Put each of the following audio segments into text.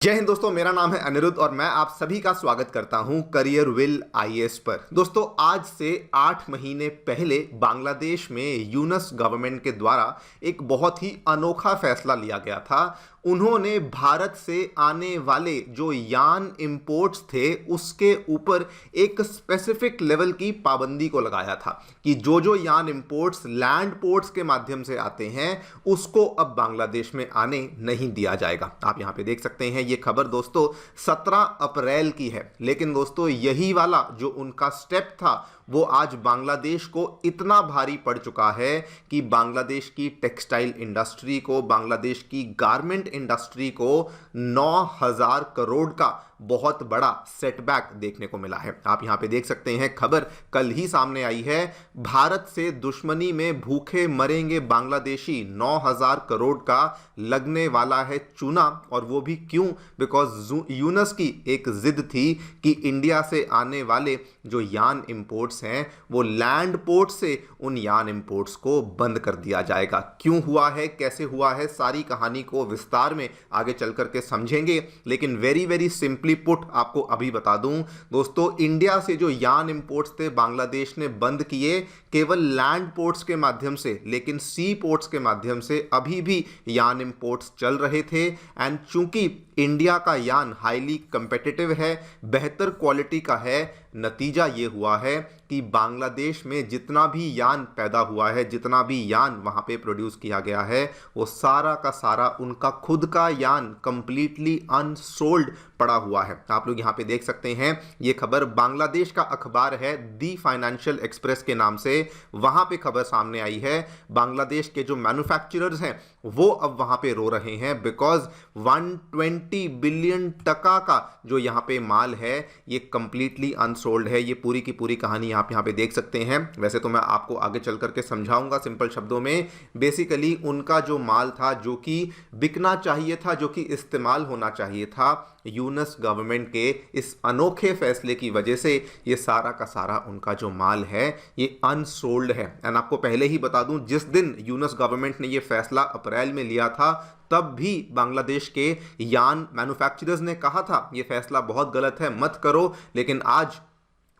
जय हिंद दोस्तों, मेरा नाम है अनिरुद्ध और मैं आप सभी का स्वागत करता हूं करियर विल आईएएस पर। दोस्तों, आज से 8 महीने पहले बांग्लादेश में यूनस गवर्नमेंट के द्वारा एक बहुत ही अनोखा फैसला लिया गया था। उन्होंने भारत से आने वाले जो यान इंपोर्ट्स थे उसके ऊपर एक स्पेसिफिक लेवल की पाबंदी को लगाया था कि जो जो यान इंपोर्ट्स लैंड पोर्ट्स के माध्यम से आते हैं उसको अब बांग्लादेश में आने नहीं दिया जाएगा। आप यहां पे देख सकते हैं, ये खबर दोस्तों 17 अप्रैल की है। लेकिन दोस्तों, यही वाला जो उनका स्टेप था वो आज बांग्लादेश को इतना भारी पड़ चुका है कि बांग्लादेश की टेक्सटाइल इंडस्ट्री को, बांग्लादेश की गारमेंट इंडस्ट्री को 9,000 करोड़ का बहुत बड़ा सेटबैक देखने को मिला है। आप यहां पे देख सकते हैं, खबर कल ही सामने आई है। भारत से दुश्मनी में भूखे मरेंगे बांग्लादेशी, 9,000 करोड़ का लगने वाला है चूना। और वो भी क्यों? बिकॉज यूनस की एक जिद थी कि इंडिया से आने वाले जो यान इंपोर्ट्स हैं वो लैंड पोर्ट से उन यान इंपोर्ट्स को बंद कर दिया जाएगा। क्यों हुआ है, कैसे हुआ है, सारी कहानी को विस्तार में आगे चल करके समझेंगे। लेकिन वेरी वेरी सिंपली पुट आपको अभी बता दूं दोस्तों, इंडिया से जो यान इंपोर्ट्स थे बांग्लादेश ने बंद किए केवल लैंड पोर्ट्स के माध्यम से, लेकिन सी पोर्ट्स के माध्यम से अभी भी यान इंपोर्ट्स चल रहे थे। एंड चूंकि इंडिया का यान हाईली कंपेटिटिव है, बेहतर क्वालिटी का है, नतीजा ये हुआ है कि बांग्लादेश में जितना भी यान पैदा हुआ है, जितना भी यान वहां पे प्रोड्यूस किया गया है, वो सारा का सारा उनका खुद का यान कंप्लीटली अनसोल्ड पड़ा हुआ है। आप लोग यहां पे देख सकते हैं, ये खबर बांग्लादेश का अखबार है दी फाइनेंशियल एक्सप्रेस के नाम से, वहां पे खबर सामने आई है। बांग्लादेश के जो मैन्युफैक्चरर्स हैं वो अब वहां पे रो रहे हैं बिकॉज 120 बिलियन टका का जो यहां पे माल है ये कंप्लीटली अनसोल्ड है। ये पूरी की पूरी कहानी आप यहां पे देख सकते हैं। वैसे तो मैं आपको आगे चल करके समझाऊंगा सिंपल शब्दों में। बेसिकली उनका जो माल था जो कि बिकना चाहिए था, जो कि इस्तेमाल होना चाहिए था, यूनस गवर्नमेंट के इस अनोखे फैसले की वजह से ये सारा का सारा उनका जो माल है ये अनसोल्ड है। एंड आपको पहले ही बता दूं, जिस दिन यूनस गवर्नमेंट ने ये फैसला अप्रैल में लिया था तब भी बांग्लादेश के यान मैन्युफैक्चरर्स ने कहा था ये फैसला बहुत गलत है, मत करो। लेकिन आज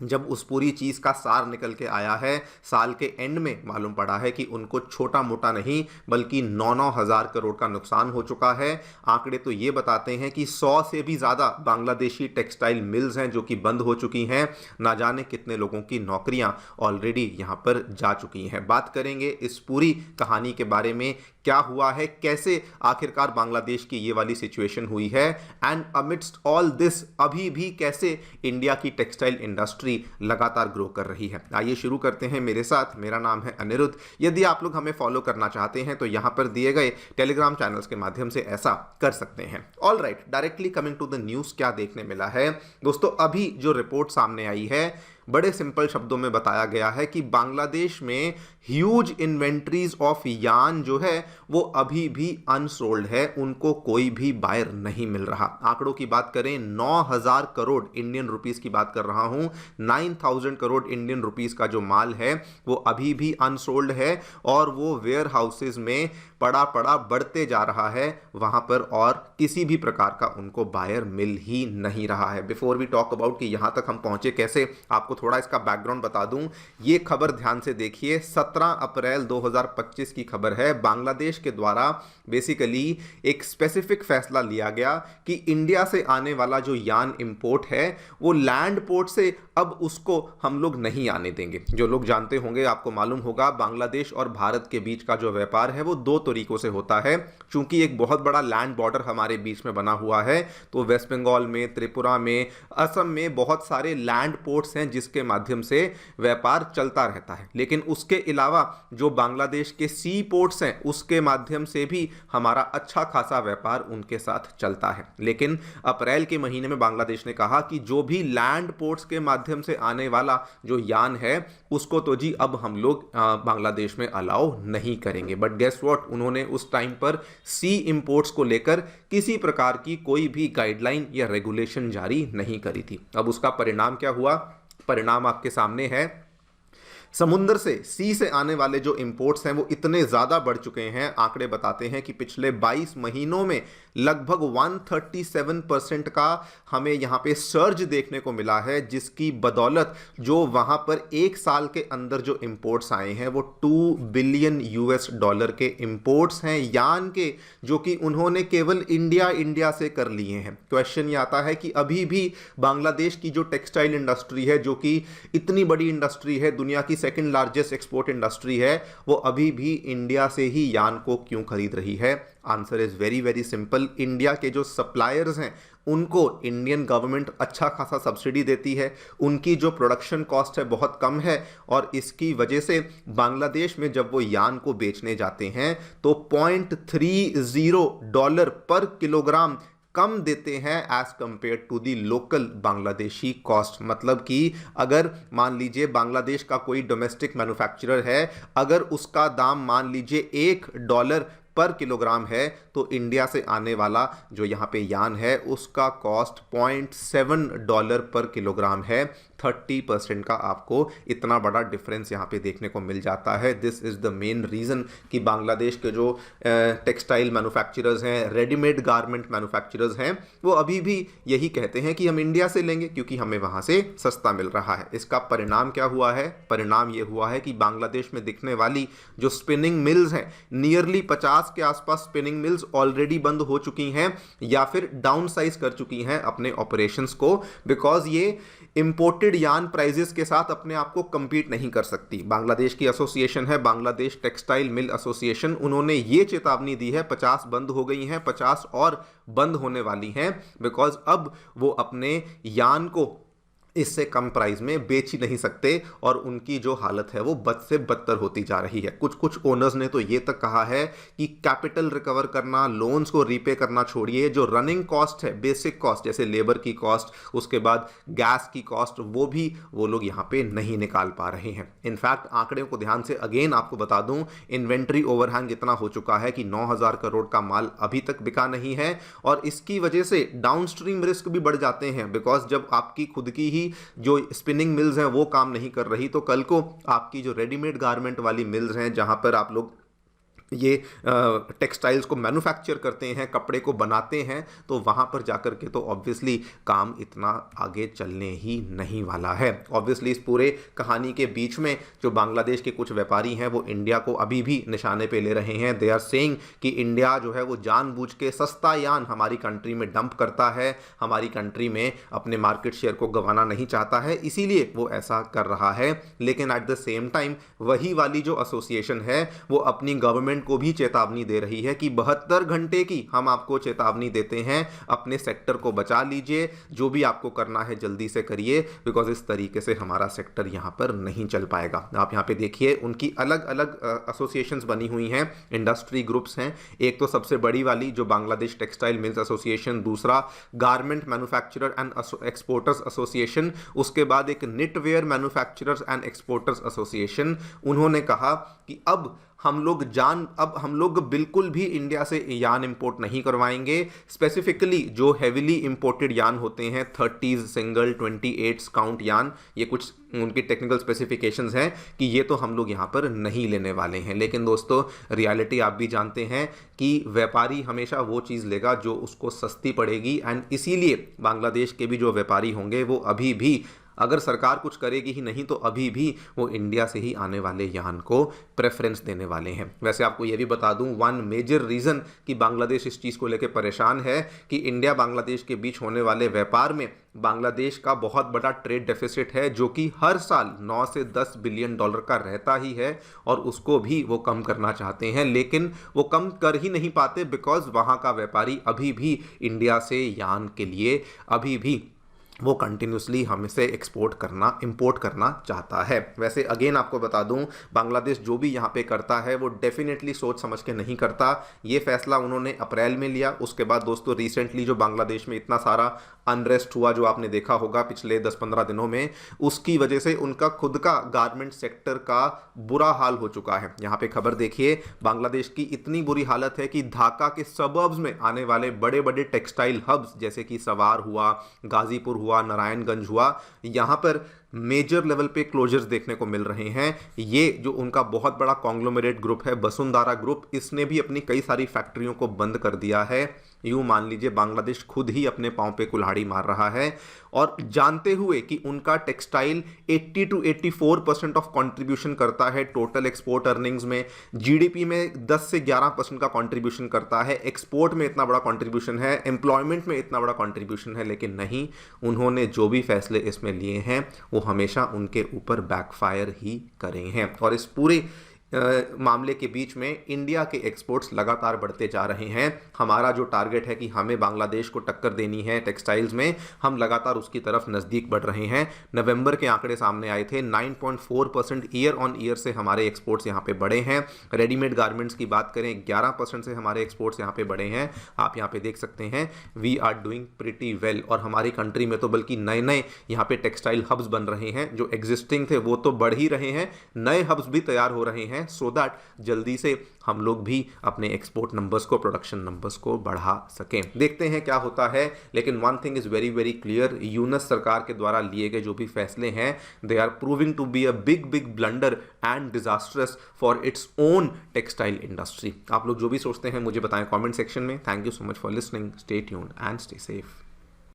जब उस पूरी चीज़ का सार निकल के आया है, साल के एंड में मालूम पड़ा है कि उनको छोटा मोटा नहीं बल्कि 9-9 हज़ार करोड़ का नुकसान हो चुका है। आंकड़े तो ये बताते हैं कि 100 से भी ज़्यादा बांग्लादेशी टेक्सटाइल मिल्स हैं जो कि बंद हो चुकी हैं। ना जाने कितने लोगों की नौकरियां ऑलरेडी यहाँ पर जा चुकी हैं। बात करेंगे इस पूरी कहानी के बारे में, क्या हुआ है, कैसे आखिरकार बांग्लादेश की ये वाली सिचुएशन हुई है, एंड अमिडस्ट ऑल दिस अभी भी कैसे इंडिया की टेक्सटाइल इंडस्ट्री लगातार ग्रो कर रही है। आइए शुरू करते हैं मेरे साथ। मेरा नाम है अनिरुद्ध। यदि आप लोग हमें फॉलो करना चाहते हैं तो यहां पर दिए गए टेलीग्राम चैनल्स के माध्यम से ऐसा कर सकते हैं। All right, directly coming to the news, क्या देखने मिला है दोस्तों? अभी जो रिपोर्ट सामने आई है बड़े सिंपल शब्दों में बताया गया है कि बांग्लादेश में ह्यूज इन्वेंट्रीज ऑफ यान जो है वो अभी भी अनसोल्ड है, उनको कोई भी बायर नहीं मिल रहा। आंकड़ों की बात करें, 9,000 करोड़ इंडियन रुपीस की बात कर रहा हूं, 9,000 करोड़ इंडियन रुपीस का जो माल है वो अभी भी अनसोल्ड है और वो वेयर हाउसेज में पड़ा पड़ा बढ़ते जा रहा है वहां पर, और किसी भी प्रकार का उनको बायर मिल ही नहीं रहा है। बिफोर वी टॉक अबाउट कि यहां तक हम पहुंचे कैसे, आपको थोड़ा इसका बैकग्राउंड बता दूं। ये खबर ध्यान से देखिए, 17 अप्रैल 2025 की खबर है। बांग्लादेश के द्वारा बेसिकली एक स्पेसिफिक फैसला लिया गया कि इंडिया से आने वाला जो यान इंपोर्ट है वो लैंड पोर्ट से अब उसको हम लोग नहीं आने देंगे। जो लोग जानते होंगे, आपको मालूम होगा, बांग्लादेश और भारत के बीच का जो व्यापार है वो दो तरीकों से होता है। चूंकि एक बहुत बड़ा लैंड बॉर्डर हमारे बीच में बना हुआ है तो वेस्ट बंगाल में, त्रिपुरा में, असम में बहुत सारे लैंड पोर्ट्स हैं जिसके माध्यम से व्यापार चलता रहता है। लेकिन उसके अलावा जो बांग्लादेश के सी पोर्ट्स हैं उसके माध्यम से भी हमारा अच्छा खासा व्यापार उनके साथ चलता है। लेकिन अप्रैल के महीने में बांग्लादेश ने कहा कि जो भी लैंड पोर्ट्स के माध्यम से आने वाला जो यान है उसको तो जी अब हम लोग बांग्लादेश में अलाउ नहीं करेंगे। बट गेस व्हाट, उन्होंने उस टाइम पर सी इंपोर्ट्स को लेकर किसी प्रकार की कोई भी गाइडलाइन या रेगुलेशन जारी नहीं करी थी। अब उसका परिणाम क्या हुआ? परिणाम आपके सामने है। समुद्र से आने वाले जो इंपोर्ट्स हैं वो इतने ज़्यादा बढ़ चुके हैं। आंकड़े बताते हैं कि पिछले 22 महीनों में लगभग 137% का हमें यहाँ पे सर्ज देखने को मिला है, जिसकी बदौलत जो वहाँ पर एक साल के अंदर जो इंपोर्ट्स आए हैं वो $2 बिलियन के इंपोर्ट्स हैं यान के, जो कि उन्होंने केवल इंडिया से कर लिए हैं। क्वेश्चन ये आता है कि अभी भी बांग्लादेश की जो टेक्सटाइल इंडस्ट्री है, जो कि इतनी बड़ी इंडस्ट्री है, दुनिया की सेकंड लार्जेस्ट एक्सपोर्ट इंडस्ट्री है, वो अभी भी इंडिया से ही यान को क्यों खरीद रही है? Answer is very very simple. India के जो सप्लायर्स हैं उनको इंडियन गवर्नमेंट अच्छा खासा सब्सिडी देती है, उनकी जो प्रोडक्शन कॉस्ट है बहुत कम है, और इसकी वजह से बांग्लादेश में जब वो यान को बेचने जाते हैं तो $0.30 पर किलोग्राम कम देते हैं as compare to the local Bangladeshi cost. मतलब कि अगर मान लीजिए बांग्लादेश का कोई डोमेस्टिक मैन्युफैक्चरर है, अगर उसका दाम मान लीजिए $1 पर किलोग्राम है, तो इंडिया से आने वाला जो यहाँ पे यान है उसका कॉस्ट $0.7 पर किलोग्राम है। 30% का आपको इतना बड़ा डिफरेंस यहाँ पे देखने को मिल जाता है। This is the main reason कि बांग्लादेश के जो टेक्सटाइल मैन्युफैक्चरर्स हैं, रेडीमेड गारमेंट मैन्युफैक्चरर्स हैं, वो अभी भी यही कहते हैं कि हम इंडिया से लेंगे क्योंकि हमें वहाँ से सस्ता मिल रहा है। इसका परिणाम क्या हुआ है? परिणाम ये हुआ है कि बांग्लादेश में दिखने वाली जो स्पिनिंग मिल्स हैं, नियरली 50 के आसपास स्पिनिंग मिल्स ऑलरेडी बंद हो चुकी हैं या फिर डाउन साइज कर चुकी हैं अपने ऑपरेशंस को, बिकॉज ये इंपोर्टेड यान प्राइजेस के साथ अपने आप को कंपीट नहीं कर सकती। बांग्लादेश की एसोसिएशन है, बांग्लादेश टेक्सटाइल मिल एसोसिएशन, उन्होंने ये चेतावनी दी है 50 बंद हो गई हैं, 50 और बंद होने वाली हैं, बिकॉज अब वो अपने यान को इससे कम प्राइस में बेच ही नहीं सकते और उनकी जो हालत है वो बद से बदतर होती जा रही है। कुछ ओनर्स ने तो ये तक कहा है कि कैपिटल रिकवर करना, लोन्स को रीपे करना छोड़िए, जो रनिंग कॉस्ट है, बेसिक कॉस्ट जैसे लेबर की कॉस्ट, उसके बाद गैस की कॉस्ट, वो लोग यहाँ पे नहीं निकाल पा रहे हैं। इनफैक्ट आंकड़े को ध्यान से अगेन आपको बता दूं, इन्वेंट्री ओवरहैंग इतना हो चुका है कि 9,000 करोड़ का माल अभी तक बिका नहीं है, और इसकी वजह से डाउनस्ट्रीम रिस्क भी बढ़ जाते हैं, बिकॉज जब आपकी खुद की ही जो स्पिनिंग मिल्स हैं वो काम नहीं कर रही, तो कल को आपकी जो रेडीमेड गारमेंट वाली मिल्स हैं, जहां पर आप लोग ये टेक्सटाइल्स को मैन्युफैक्चर करते हैं, कपड़े को बनाते हैं, तो वहाँ पर जाकर के तो ऑब्वियसली काम इतना आगे चलने ही नहीं वाला है। ऑब्वियसली इस पूरे कहानी के बीच में जो बांग्लादेश के कुछ व्यापारी हैं वो इंडिया को अभी भी निशाने पे ले रहे हैं। दे आर सेइंग कि इंडिया जो है वो जानबूझ के सस्ता यान हमारी कंट्री में डंप करता है, हमारी कंट्री में अपने मार्केट शेयर को गंवाना नहीं चाहता है, इसीलिए वो ऐसा कर रहा है। लेकिन एट द सेम टाइम वही वाली जो एसोसिएशन है वो अपनी गवर्नमेंट को भी चेतावनी दे रही है कि 72 घंटे की हम आपको चेतावनी देते हैं, अपने सेक्टर को बचा लीजिए, जो भी आपको करना है जल्दी से करिए, बिकॉज इस तरीके से हमारा सेक्टर यहां पर नहीं चल पाएगा। आप यहां पे देखिए उनकी अलग अलग एसोसिएशंस बनी हुई हैं, इंडस्ट्री ग्रुप्स हैं। एक तो सबसे बड़ी वाली जो बांग्लादेश टेक्सटाइल मिल्स एसोसिएशन, दूसरा garment manufacturer and exporters association, उसके बाद एक knitwear manufacturers and exporters association. उन्होंने कहा कि अब हम लोग बिल्कुल भी इंडिया से यान इंपोर्ट नहीं करवाएंगे। स्पेसिफिकली जो हेविली इंपोर्टेड यान होते हैं, 30s सिंगल, 28 काउंट यान, ये कुछ उनकी टेक्निकल स्पेसिफिकेशंस हैं कि ये तो हम लोग यहाँ पर नहीं लेने वाले हैं। लेकिन दोस्तों रियलिटी आप भी जानते हैं कि व्यापारी हमेशा वो चीज़ लेगा जो उसको सस्ती पड़ेगी, एंड इसीलिए बांग्लादेश के भी जो व्यापारी होंगे वो अभी भी, अगर सरकार कुछ करेगी ही नहीं, तो अभी भी वो इंडिया से ही आने वाले यान को प्रेफरेंस देने वाले हैं। वैसे आपको ये भी बता दूं, वन मेजर रीज़न कि बांग्लादेश इस चीज़ को लेकर परेशान है कि इंडिया बांग्लादेश के बीच होने वाले व्यापार में बांग्लादेश का बहुत बड़ा ट्रेड डेफिसिट है, जो कि हर साल 9 से 10 बिलियन डॉलर का रहता ही है, और उसको भी वो कम करना चाहते हैं, लेकिन वो कम कर ही नहीं पाते, बिकॉज वहाँ का व्यापारी अभी भी इंडिया से यान के लिए अभी भी वो कंटिन्यूसली हमसे इंपोर्ट करना चाहता है। वैसे अगेन आपको बता दूं, बांग्लादेश जो भी यहाँ पे करता है वो डेफिनेटली सोच समझ के नहीं करता। ये फैसला उन्होंने अप्रैल में लिया। उसके बाद दोस्तों रिसेंटली जो बांग्लादेश में इतना सारा अनरेस्ट हुआ, जो आपने देखा होगा पिछले 10-15 दिनों में, उसकी वजह से उनका खुद का गारमेंट सेक्टर का बुरा हाल हो चुका है। यहाँ पे खबर देखिए, बांग्लादेश की इतनी बुरी हालत है कि ढाका के सबर्ब्स में आने वाले बड़े बड़े टेक्सटाइल हब्स जैसे कि सवार हुआ, गाजीपुर हुआ, नारायणगंज हुआ, यहाँ पर मेजर लेवल पे क्लोजर्स देखने को मिल रहे हैं। ये जो उनका बहुत बड़ा कॉन्ग्लोमरेट ग्रुप है वसुंधरा ग्रुप, इसने भी अपनी कई सारी फैक्ट्रियों को बंद कर दिया है। यूं मान लीजिए बांग्लादेश खुद ही अपने पांव पे कुल्हाड़ी मार रहा है, और जानते हुए कि उनका टेक्सटाइल 80 to 84% ऑफ कंट्रीब्यूशन करता है टोटल एक्सपोर्ट अर्निंग्स में, जीडीपी में 10 से 11% का कंट्रीब्यूशन करता है, एक्सपोर्ट में इतना बड़ा कंट्रीब्यूशन है, एम्प्लॉयमेंट में इतना बड़ा कंट्रीब्यूशन है, लेकिन नहीं, उन्होंने जो भी फैसले इसमें लिए हैं वो हमेशा उनके ऊपर बैकफायर ही करे हैं। और इस पूरे मामले के बीच में इंडिया के एक्सपोर्ट्स लगातार बढ़ते जा रहे हैं। हमारा जो टारगेट है कि हमें बांग्लादेश को टक्कर देनी है टेक्सटाइल्स में, हम लगातार उसकी तरफ नज़दीक बढ़ रहे हैं। नवंबर के आंकड़े सामने आए थे, 9.4% ईयर ऑन ईयर से हमारे एक्सपोर्ट्स यहाँ पे बढ़े हैं। रेडीमेड गारमेंट्स की बात करें 11% से हमारे एक्सपोर्ट्स यहाँ पे बढ़े हैं। आप यहाँ पे देख सकते हैं we are doing pretty well. और हमारी कंट्री में तो बल्कि नए नए यहाँ पे टेक्सटाइल हब्स बन रहे हैं, जो एग्जिस्टिंग थे वो तो बढ़ ही रहे हैं, नए हब्स भी तैयार हो रहे हैं, सो दैट जल्दी से हम लोग भी अपने एक्सपोर्ट नंबर्स को, प्रोडक्शन नंबर्स को बढ़ा सकें। देखते हैं क्या होता है, लेकिन one thing is very very clear, Yunus सरकार के द्वारा लिए गए जो भी फैसले हैं, they are proving to be a big big blunder and disastrous for its own textile industry. आप लोग जो भी सोचते हैं मुझे बताएं कमेंट सेक्शन में। Thank you so much for listening, stay tuned and stay safe.